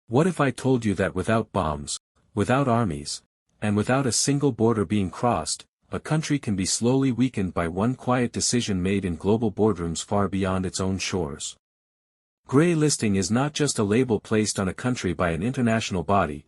What if I told you that without bombs, without armies, and without a single border being crossed, a country can be slowly weakened by one quiet decision made in global boardrooms far beyond its own shores? Grey listing is not just a label placed on a country by an international body,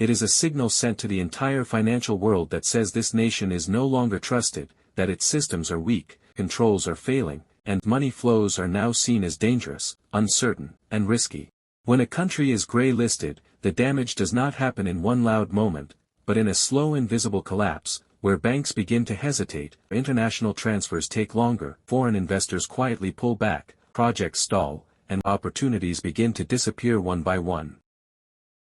it is a signal sent to the entire financial world that says this nation is no longer trusted, that its systems are weak, controls are failing, and money flows are now seen as dangerous, uncertain, and risky. When a country is grey listed, the damage does not happen in one loud moment, but in a slow invisible collapse, where banks begin to hesitate, international transfers take longer, foreign investors quietly pull back, projects stall, and opportunities begin to disappear one by one.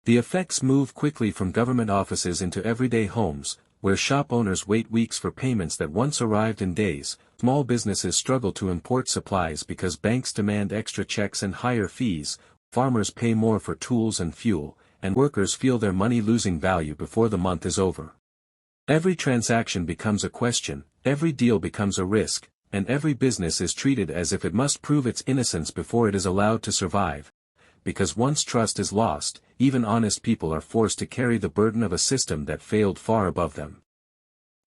The effects move quickly from government offices into everyday homes, where shop owners wait weeks for payments that once arrived in days, small businesses struggle to import supplies because banks demand extra checks and higher fees, farmers pay more for tools and fuel, and workers feel their money losing value before the month is over. Every transaction becomes a question, every deal becomes a risk, and every business is treated as if it must prove its innocence before it is allowed to survive. Because once trust is lost, even honest people are forced to carry the burden of a system that failed far above them.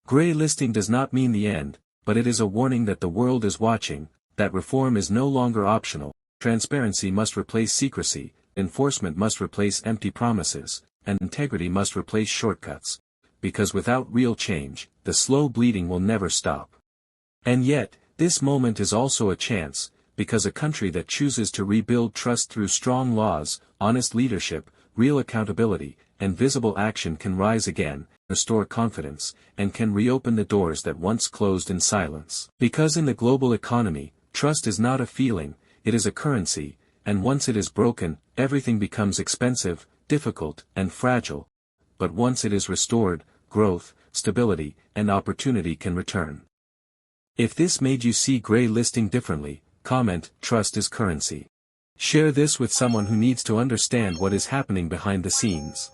Grey listing does not mean the end, but it is a warning that the world is watching, that reform is no longer optional, transparency must replace secrecy, enforcement must replace empty promises, and integrity must replace shortcuts. Because without real change, the slow bleeding will never stop. And yet, this moment is also a chance, because a country that chooses to rebuild trust through strong laws, honest leadership, real accountability, and visible action can rise again, restore confidence, and can reopen the doors that once closed in silence. Because in the global economy, trust is not a feeling, it is a currency, and once it is broken, everything becomes expensive, difficult, and fragile. But once it is restored, growth, stability, and opportunity can return. If this made you see grey listing differently, comment, "Trust is currency." Share this with someone who needs to understand what is happening behind the scenes.